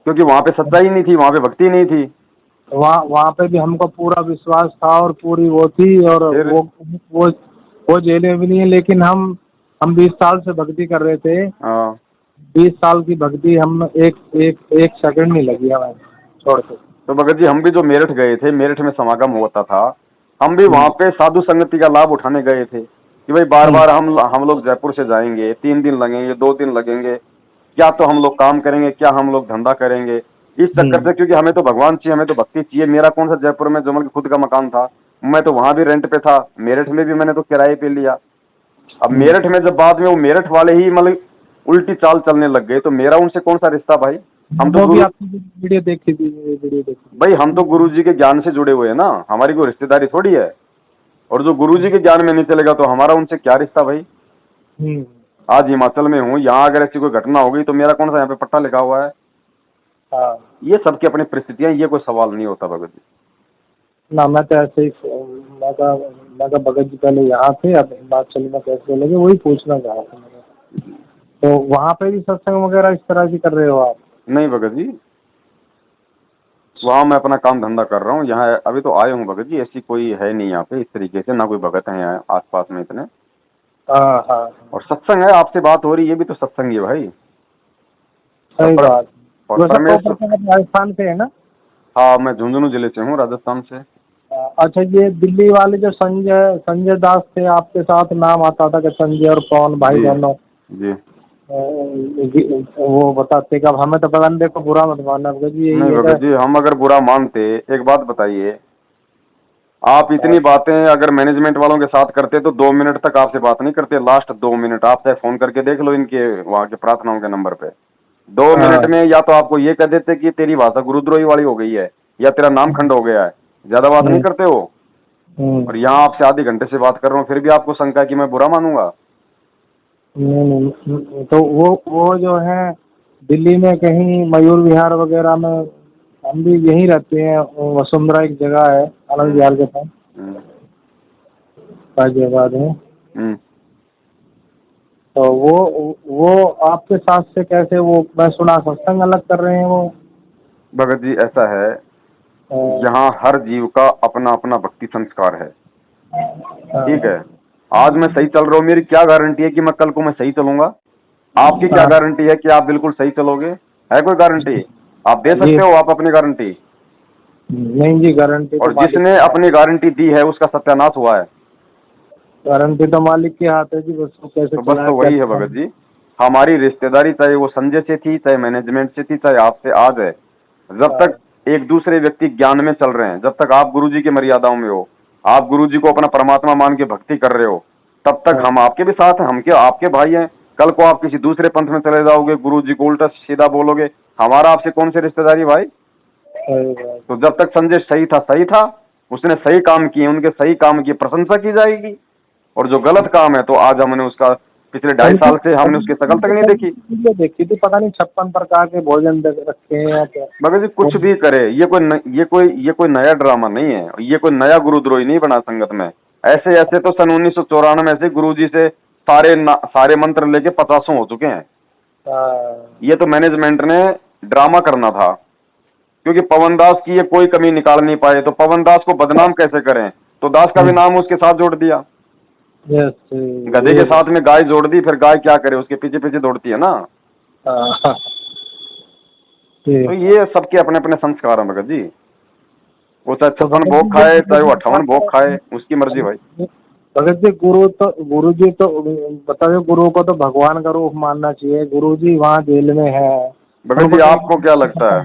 क्योंकि वहाँ पे सच्चाई नहीं थी, वहाँ पे भक्ति नहीं थी। वहाँ पे भी हमको पूरा विश्वास था और पूरी वो थी, और वो जेल में भी नहीं है, लेकिन हम 20 साल से भक्ति कर रहे थे। 20 साल की भक्ति हम एक सेकंड नहीं लगी हमें छोड़ के। तो भगत जी हम भी जो मेरठ गए थे, मेरठ में समागम होता था, हम भी वहाँ पे साधु संगति का लाभ उठाने गए थे कि भाई बार बार हम लोग जयपुर से जाएंगे, 3 दिन लगेंगे, 2 दिन लगेंगे, क्या तो हम लोग काम करेंगे, क्या हम लोग धंधा करेंगे, इस चक्कर से, क्योंकि हमें तो भगवान चाहिए, हमें तो भक्ति चाहिए। मेरा कौन सा जयपुर में जमल खुद का मकान था, मैं तो वहां भी रेंट पे था, मेरठ में भी मैंने तो किराए पे लिया। अब मेरठ में जब बाद में वो मेरठ वाले ही मतलब उल्टी चाल चलने लग गए, तो मेरा उनसे कौन सा रिश्ता भाई? हम तो वीडियो देखी थी भाई, हम तो गुरु जी के ज्ञान से जुड़े हुए हैं ना, हमारी कोई रिश्तेदारी थोड़ी है। और जो गुरु जी के ज्ञान में नहीं चलेगा तो हमारा उनसे क्या रिश्ता भाई? आज हिमाचल में हूँ, यहाँ अगर ऐसी कोई घटना हो गई तो मेरा कौन सा यहाँ पे पट्टा लिखा हुआ है? ये सबकी अपनी परिस्थितियां, ये कोई सवाल नहीं होता भगत जी। ना मैं तो ऐसे ही मैं तो भगत जी पहले यहाँ थे, अब हिमाचल में कैसे लगे वही पूछना चाह रहा था मैं। तो वहाँ पे भी सत्संग वगैरह इस तरह की कर रहे हो आप? नहीं भगत जी, वहाँ मैं अपना काम धंधा कर रहा हूँ, यहाँ अभी तो आए हूँ भगत जी, ऐसी कोई है नहीं यहाँ पे इस तरीके से, ना कोई भगत है यहाँ आस पास में इतने। हाँ। और सत्संग है, आपसे बात हो रही है, ये भी तो सत्संग है भाई। सही बात। और राजस्थान से है ना? हाँ, मैं झुंझुनू जिले से हूँ, राजस्थान से। अच्छा, ये दिल्ली वाले जो संजय दास थे, आपके साथ नाम आता था कि संजय और पवन भाई दोनों जी, वो बताते कि अब हमें तो बंदे को बुरा मत मानना जी। नहीं भगत जी, हम अगर बुरा मानते, एक बात बताइए, आप इतनी बातें अगर मैनेजमेंट वालों के साथ करते तो 2 मिनट तक आपसे बात नहीं करते, लास्ट 2 मिनट। आप चाहे फोन करके देख लो इनके वहाँ के प्रार्थनाओं के नंबर पे, 2 मिनट में या तो आपको ये कह देते कि तेरी भाषा गुरुद्रोही वाली हो गई है या तेरा नाम खंड हो गया है, ज्यादा बात नहीं करते हो। और यहाँ आपसे आधे घंटे से बात कर रहा हूँ, फिर भी आपको शंका है कि मैं बुरा मानूंगा? नहीं, तो वो जो है दिल्ली में कहीं मयूर विहार वगैरह में, हम भी यहीं रहते हैं, वसुंधरा एक जगह है आनंद विहार के पास, हम्म, गाजियाबाद में। हम्म। तो वो आपके साथ से कैसे, वो मैं सुना सत्संग अलग कर रहे हैं वो? भगत जी ऐसा है, यहाँ हर जीव का अपना अपना भक्ति संस्कार है, ठीक है। आज मैं सही चल रहा हूँ, मेरी क्या गारंटी है कि मैं कल को मैं सही चलूंगा? आपकी क्या गारंटी है कि आप बिल्कुल सही चलोगे? है कोई गारंटी? आप दे सकते हो आप अपनी गारंटी? नहीं जी, गारंटी और तो मालिक, जिसने अपनी गारंटी दी है उसका सत्यानाश हुआ है। गारंटी तो मालिक के हाथ है जी, बस वो कैसे तो बस चलाए तो वही है भगत जी, हमारी रिश्तेदारी चाहे वो संजय से थी, चाहे मैनेजमेंट से थी, चाहे आपसे आज है, जब तक एक दूसरे व्यक्ति ज्ञान में चल रहे हैं, जब तक आप गुरुजी की मर्यादाओं में हो, आप गुरुजी को अपना परमात्मा मान के भक्ति कर रहे हो, तब तक हम आपके भी साथ हैं, हम क्या आपके भाई हैं। कल को आप किसी दूसरे पंथ में चले जाओगे, गुरुजी को उल्टा सीधा बोलोगे, हमारा आपसे कौन सी रिश्तेदारी भाई? तो जब तक संजय सही था, उसने सही काम किए, उनके सही काम की प्रशंसा की जाएगी। और जो गलत काम है, तो आज हमने उसका पिछले 2.5 साल से हमने उसकी शकल तक नहीं देखी। देखी थी, पता नहीं 56 प्रकार के भोजन रखे हैं या क्या। भगत जी कुछ भी करे, ये कोई नया ड्रामा नहीं है, ये कोई नया गुरुद्रोही नहीं बना संगत में। ऐसे ऐसे तो सन 1994 से गुरुजी से सारे मंत्र लेके 50 हो चुके हैं। ये तो मैनेजमेंट ने ड्रामा करना था, क्योंकि पवन दास की ये कोई कमी निकाल नहीं पाए, तो पवन दास को बदनाम कैसे करें, तो दास का भी नाम उसके साथ जोड़ दिया। गधे के साथ में गाय जोड़ दी, फिर गाय क्या करे, उसके पीछे पीछे दौड़ती है ना। तो ये सबके अपने अपने संस्कार हैं भगत जी, वो चाहे 56 भोग खाए, चाहे वो 58 भोग खाए, उसकी मर्जी भाई। भगत जी गुरु जी तो बताओ, गुरु को तो भगवान का रूप मानना चाहिए। गुरु जी वहाँ जेल में है। भगत जी आपको क्या लगता है,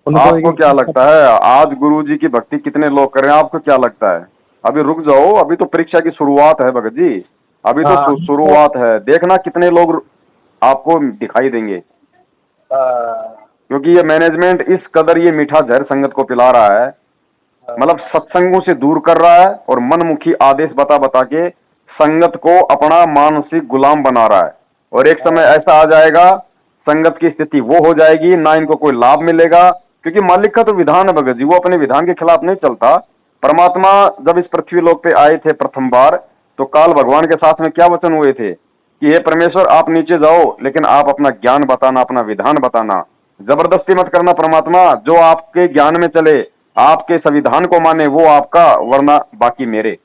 आपको क्या लगता है आज गुरुजी की भक्ति कितने लोग कर रहे हैं? आपको क्या लगता है? अभी रुक जाओ, अभी तो परीक्षा की शुरुआत है भगत जी, अभी तो शुरुआत है, देखना कितने लोग आपको दिखाई देंगे। क्योंकि ये मैनेजमेंट इस कदर ये मीठा जहर संगत को पिला रहा है, मतलब सत्संगों से दूर कर रहा है और मनमुखी आदेश बता बता के संगत को अपना मानसिक गुलाम बना रहा है। और एक समय ऐसा आ जाएगा, संगत की स्थिति वो हो जाएगी, ना इनको कोई लाभ मिलेगा, क्योंकि मालिक का तो विधान है भगत जी, वो अपने विधान के खिलाफ नहीं चलता। परमात्मा जब इस पृथ्वी लोक पे आए थे प्रथम बार, तो काल भगवान के साथ में क्या वचन हुए थे कि हे परमेश्वर आप नीचे जाओ, लेकिन आप अपना ज्ञान बताना, अपना विधान बताना, जबरदस्ती मत करना परमात्मा, जो आपके ज्ञान में चले, आपके संविधान को माने, वो आपका, वरना बाकी मेरे।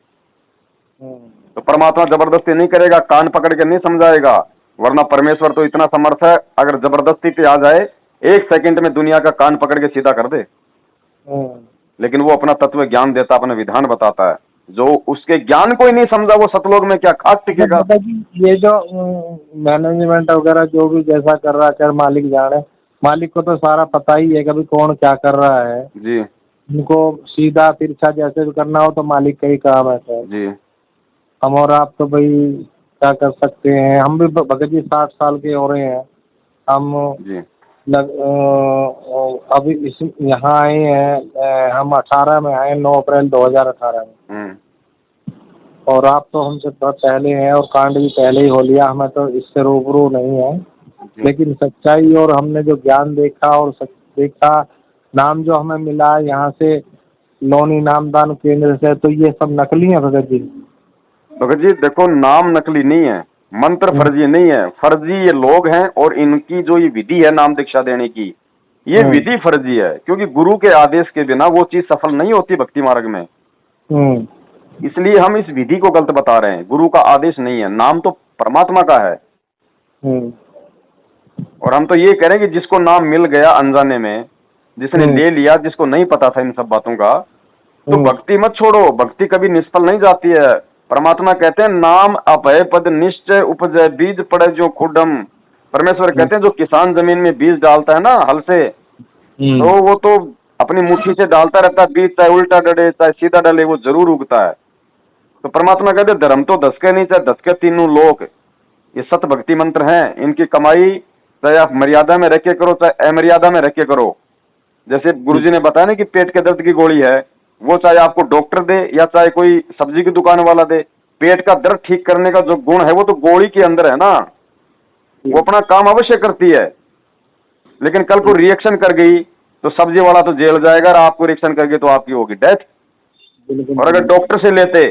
तो परमात्मा जबरदस्ती नहीं करेगा, कान पकड़ के नहीं समझाएगा, वरना परमेश्वर तो इतना समर्थ है, अगर जबरदस्ती पे आ जाए 1 सेकंड में दुनिया का कान पकड़ के सीधा कर दे। लेकिन वो अपना तत्व ज्ञान देता, अपना विधान बताता है। जो उसके ज्ञान को ही नहीं समझा, वो सतलोक में क्या खाक टिकेगा? ये जो मैनेजमेंट वगैरह जो भी जैसा कर रहा है, मालिक जाने, मालिक को तो सारा पता ही है कभी कौन क्या कर रहा है जी। उनको सीधा तिरछा जैसे भी करना हो तो मालिक का ही काम है सर जी। हम और आप तो भाई क्या कर सकते हैं। हम भी भगत जी 60 साल के हो रहे हैं हम जी। अभी इस यहाँ आए हैं, हम 18 में आए, 9 अप्रैल 2018 में। और आप तो हमसे बहुत पहले हैं और कांड भी पहले ही हो लिया, हमें तो इससे रूबरू नहीं है। लेकिन सच्चाई और हमने जो ज्ञान देखा और देखा, नाम जो हमें मिला यहाँ से लोनी नामदान केंद्र से, तो ये सब नकली है भगत जी। भगत जी देखो, नाम नकली नहीं है, मंत्र फर्जी नहीं है, फर्जी ये लोग हैं, और इनकी जो ये विधि है नाम दीक्षा देने की, ये विधि फर्जी है, क्योंकि गुरु के आदेश के बिना वो चीज सफल नहीं होती भक्ति मार्ग में। इसलिए हम इस विधि को गलत बता रहे हैं, गुरु का आदेश नहीं है, नाम तो परमात्मा का है। और हम तो ये कह रहे हैं कि जिसको नाम मिल गया अनजाने में, जिसने ले लिया, जिसको नहीं पता था इन सब बातों का, तो भक्ति मत छोड़ो, भक्ति कभी निष्फल नहीं जाती है। परमात्मा कहते हैं नाम अभय पद निश्चय उपजय बीज पड़े जो खुडम। परमेश्वर कहते हैं जो किसान जमीन में बीज डालता है ना हल से, तो वो तो अपनी मुट्ठी से डालता रहता है बीज, चाहे उल्टा डले चाहे सीधा डले, वो जरूर उगता है। तो परमात्मा कहते हैं धर्म तो 10 के नहीं, चाहे 10 के 3 लोक, ये सत भक्ति मंत्र हैं, इनकी कमाई चाहे आप मर्यादा में रख के करो, चाहे अमर्यादा में रख के करो। जैसे गुरुजी ने बताया ना कि पेट के दर्द की गोली है, वो चाहे आपको डॉक्टर दे या चाहे कोई सब्जी की दुकान वाला दे, पेट का दर्द ठीक करने का जो गुण है वो तो गोली के अंदर है ना, वो अपना काम अवश्य करती है। लेकिन कल को रिएक्शन कर गई तो सब्जी वाला तो जेल जाएगा, और आपको रिएक्शन कर गई तो आपकी होगी डेथ। और अगर डॉक्टर से लेते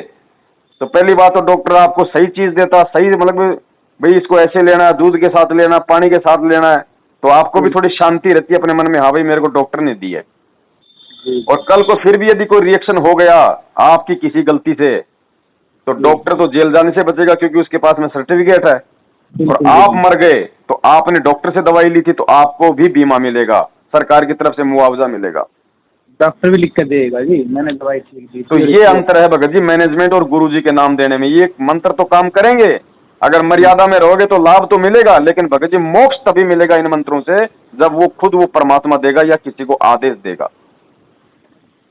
तो पहली बात तो डॉक्टर आपको सही चीज देता, सही मतलब भाई इसको ऐसे लेना है, दूध के साथ लेना, पानी के साथ लेना है, तो आपको भी थोड़ी शांति रहती है अपने मन में, हाँ भाई मेरे को डॉक्टर ने दी है। और कल को फिर भी यदि कोई रिएक्शन हो गया आपकी किसी गलती से, तो डॉक्टर तो जेल जाने से बचेगा क्योंकि उसके पास में सर्टिफिकेट है। और आप मर गए तो आपने डॉक्टर से दवाई ली थी तो आपको भी बीमा मिलेगा, सरकार की तरफ से मुआवजा मिलेगा। डॉक्टर भी लिख कर देगा जी, मैंने दवाई लिख दी। तो ये अंतर है भगत जी मैनेजमेंट और गुरुजी के नाम देने में। ये मंत्र तो काम करेंगे, अगर मर्यादा में रहोगे तो लाभ तो मिलेगा, लेकिन भगत जी मोक्ष तभी मिलेगा इन मंत्रों से जब वो खुद वो परमात्मा देगा या किसी को आदेश देगा।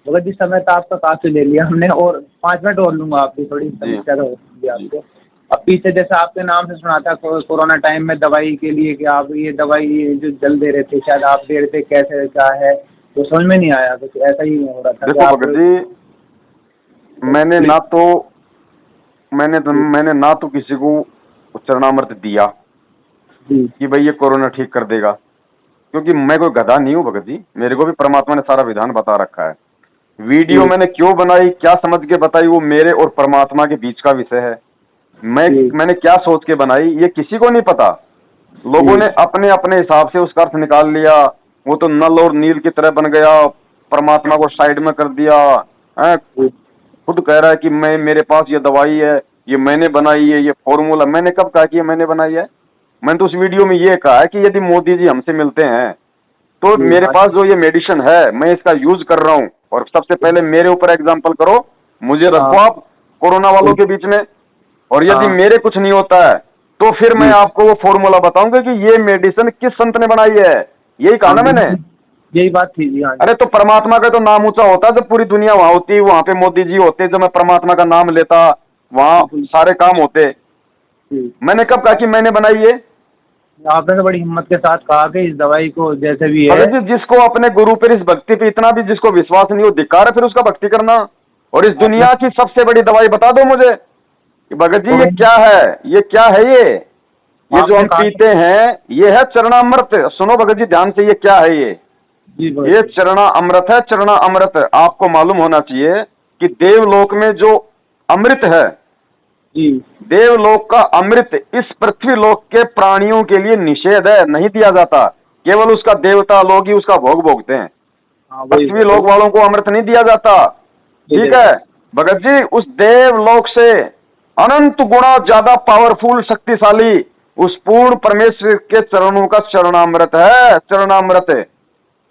भगत जी समय तो आपका काफी ले लिया हमने, और 5 मिनट और लूंगा आपकी, थोड़ी समस्या तो होगी आपको। अब पीछे जैसे आपके नाम से सुना था कोरोना टाइम में दवाई के लिए कि आप ये दवाई जो जल दे रहे थे, शायद आप दे रहे थे, कैसे क्या है तो समझ में नहीं आया, कुछ ऐसा ही हो रहा था। देखो भगत जी मैंने ना तो किसी को चरणामृत दिया कि भाई ये कोरोना ठीक कर देगा, क्योंकि मैं कोई गधा नहीं हूँ भगत जी, मेरे को भी परमात्मा ने सारा विधान बता रखा है। वीडियो मैंने क्यों बनाई, क्या समझ के बताई, वो मेरे और परमात्मा के बीच का विषय है। मैंने क्या सोच के बनाई ये किसी को नहीं पता। लोगों ने अपने अपने हिसाब से उसका अर्थ निकाल लिया, वो तो नल और नील की तरह बन गया, परमात्मा को साइड में कर दिया है। खुद कह रहा है कि मेरे पास ये दवाई है, ये मैंने बनाई है, ये फॉर्मूला। मैंने कब कहा कि ये मैंने बनाई है? मैंने तो उस वीडियो में ये कहा है कि यदि मोदी जी हमसे मिलते हैं तो मेरे पास जो ये मेडिसिन है मैं इसका यूज कर रहा हूँ, और सबसे पहले मेरे ऊपर एग्जाम्पल करो, मुझे रखो आप कोरोना वालों के बीच में, और यदि मेरे कुछ नहीं होता है तो फिर मैं आपको वो फॉर्मूला बताऊंगा कि ये मेडिसिन किस संत ने बनाई है। यही कहा ना मैंने, यही बात थी जी। हाँ, अरे तो परमात्मा का तो नाम ऊंचा होता जब पूरी दुनिया वहां होती, वहां पे मोदी जी होते, जब मैं परमात्मा का नाम लेता वहां सारे काम होते। मैंने कब कहा कि मैंने बनाई है? आपने तो बड़ी हिम्मत के साथ कहा कि इस दवाई को जैसे भी है। जी जिसको अपने गुरु पर, इस भक्ति पे इतना भी जिसको विश्वास नहीं हो, धिक्कार है फिर उसका भक्ति करना। और इस दुनिया की सबसे बड़ी दवाई बता दो मुझे कि भगत जी ये क्या है, ये क्या है, ये जो हम पीते हैं ये है चरणामृत। सुनो भगत जी ध्यान से, ये क्या है? ये चरणा अमृत है, चरणा अमृत। आपको मालूम होना चाहिए कि देवलोक में जो अमृत है, देवलोक का अमृत इस पृथ्वी लोक के प्राणियों के लिए निषेध है, नहीं दिया जाता। केवल उसका देवता लोग ही उसका भोग भोगते हैं, पृथ्वी लोक वालों को अमृत नहीं दिया जाता। ठीक है भगत जी, उस देवलोक से अनंत गुणा ज्यादा पावरफुल, शक्तिशाली उस पूर्ण परमेश्वर के चरणों का चरणामृत है, चरणामृत।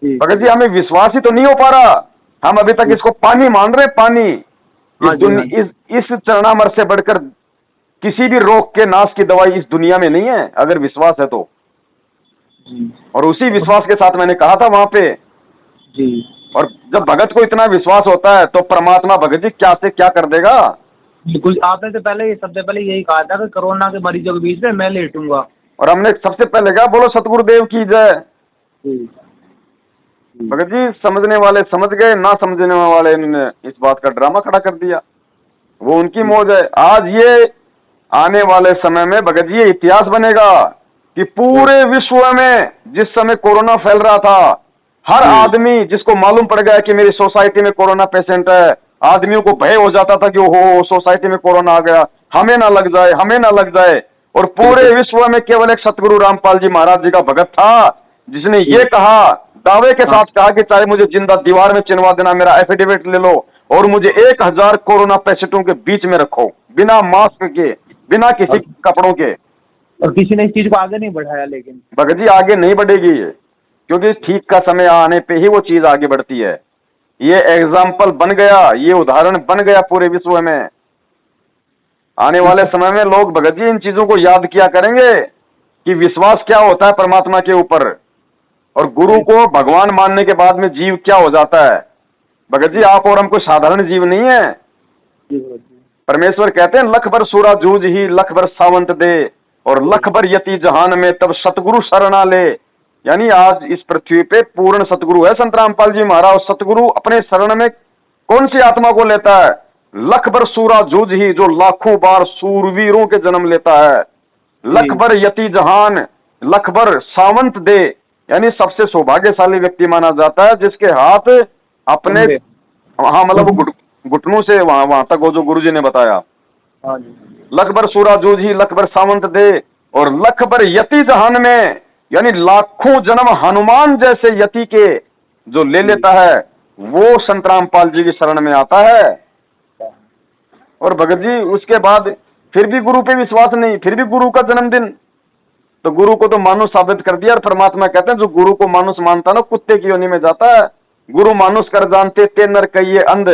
भगत जी हमें विश्वास ही तो नहीं हो पा रहा, हम अभी तक इसको पानी मान रहे, पानी। इस चरणामृत से बढ़कर किसी भी रोग के नाश की दवाई इस दुनिया में नहीं है, अगर विश्वास है तो। और उसी विश्वास के साथ मैंने कहा था वहां पे जी। और जब भगत को इतना विश्वास होता है तो परमात्मा भगत जी क्या से क्या कर देगा। बिल्कुल, आपने तो पहले सबसे पहले यही कहा था कि कोरोना के मरीजों के बीच में मैं लेटूंगा, और हमने सबसे पहले कहा बोलो सतगुरुदेव की जय। भगत जी समझने वाले समझ गए, ना समझने वाले इन्होंने इस बात का ड्रामा खड़ा कर दिया, वो उनकी मौज है। आज ये आने वाले समय में भगत जी इतिहास बनेगा कि पूरे विश्व में जिस समय कोरोना फैल रहा था, हर आदमी जिसको मालूम पड़ गया कि मेरी सोसाइटी में कोरोना पेशेंट है, आदमियों को भय हो जाता था कि ओहो सोसाइटी में कोरोना आ गया, हमें ना लग जाए, हमें ना लग जाए। और पूरे विश्व में केवल एक सतगुरु रामपाल जी महाराज जी का भगत था जिसने ये कहा, दावे के साथ कहा कि चाहे मुझे जिंदा दीवार में चिनवा देना, मेरा एफिडेविट ले लो और मुझे 1000 कोरोना पेशेंटों के बीच में रखो, बिना मास्क के, बिना किसी कपड़ों के। और किसी ने इस चीज को आगे नहीं बढ़ाया। लेकिन भगत जी आगे नहीं बढ़ेगी ये, क्योंकि ठीक का समय आने पे ही वो चीज आगे बढ़ती है। ये एग्जाम्पल बन गया, ये उदाहरण बन गया पूरे विश्व में। आने वाले समय में लोग भगत जी इन चीजों को याद किया करेंगे कि विश्वास क्या होता है परमात्मा के ऊपर, और गुरु को भगवान मानने के बाद में जीव क्या हो जाता है। भगत जी आप और हम कोई साधारण जीव नहीं है। परमेश्वर कहते हैं लख भर सूरा जूझ ही लख भर सावंत दे, और लख भर यति जहान में तब सतगुरु शरणा ले। यानी आज इस पृथ्वी पे पूर्ण सतगुरु है संत रामपाल जी महाराज। सतगुरु अपने शरण में कौन सी आत्मा को लेता है? लख बर सूरा जूझ ही, जो लाखों बार सूरवीरों के जन्म लेता है। लख बर यति जहान, लख बर सावंत दे, यानी सबसे सौभाग्यशाली व्यक्ति माना जाता है जिसके हाथ अपने, हाँ मतलब वो घुटनों से वहां तक, वो जो गुरुजी ने बताया। लख बर सूरा जूझ ही, लख बर सावंत दे, और लख बर यति जहान में, यानी लाखों जन्म हनुमान जैसे यति के जो ले लेता है, वो संत रामपाल जी की शरण में आता है। और भगत जी उसके बाद फिर भी गुरु पे विश्वास नहीं, फिर भी गुरु का जन्मदिन, तो गुरु को तो मानुष साबित कर दिया। और परमात्मा कहते हैं जो गुरु को मानुष मानता ना, कुत्ते की योनि में जाता है। गुरु मानुष कर जानते ते नर कहिए अंध,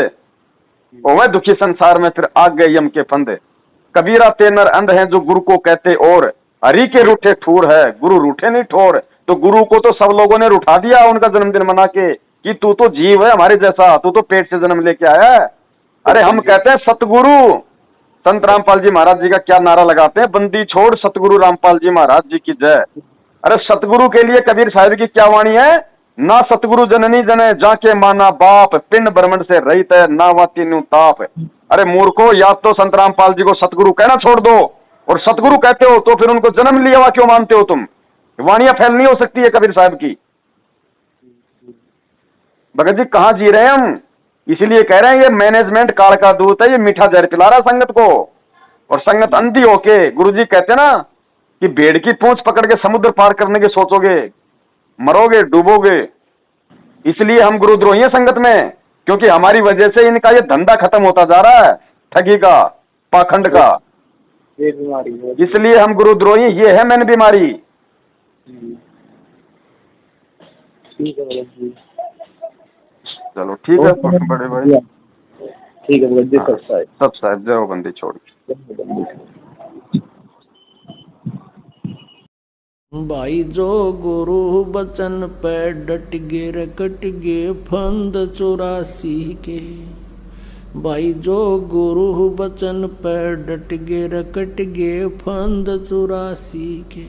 वह दुखी संसार में फिर आग गए यम के फंदे। कबीरा ते नर अंध है जो गुरु को कहते, और हरि के रूठे ठूर है, गुरु रूठे नहीं ठोर। तो गुरु को तो सब लोगों ने रूठा दिया उनका जन्मदिन मना के, कि तू तो जीव है हमारे जैसा, तू तो पेट से जन्म लेके आया है। अरे हम कहते हैं सतगुरु संत रामपाल जी महाराज जी का क्या नारा लगाते हैं, बंदी छोड़ सतगुरु रामपाल जी महाराज जी की जय। अरे सतगुरु के लिए कबीर साहब की क्या वाणी है, ना सतगुरु जननी जने जाके माना बाप, पिंड ब्रह्मंड से रहित है ना वाती नु ताप। अरे मूर्खो, या तो संत रामपाल जी को सतगुरु कहना छोड़ दो, और सतगुरु कहते हो तो फिर उनको जन्म लिया हुआ क्यों मानते हो तुम? वाणियां फैलनी हो सकती है कबीर साहब की। भगत जी कहाँ जी रहे हैं हम? इसलिए कह रहे हैं ये मैनेजमेंट काल का दूत है, ये मीठा जहर पिला रहा संगत को, और संगत अंधी होके। गुरुजी कहते ना कि भेड़ की पूंछ पकड़ के समुद्र पार करने के सोचोगे, मरोगे, डूबोगे। इसलिए हम गुरुद्रोही हैं संगत में, क्योंकि हमारी वजह से इनका ये धंधा खत्म होता जा रहा है, ठगी का, पाखंड का। ये बीमारी है, इसलिए हम गुरुद्रोही, ये है मैंने बीमारी। ठीक है भगत जी, चलो ठीक है बड़े भाई, ठीक है भगत जी। सब साहब जय हो बंदी छोड़। भाई जो गुरु बचन पे डट गे रे कट गे फंद 84 के। भाई जो गुरु बचन पे डट गे रे कट गे फंद 84 के।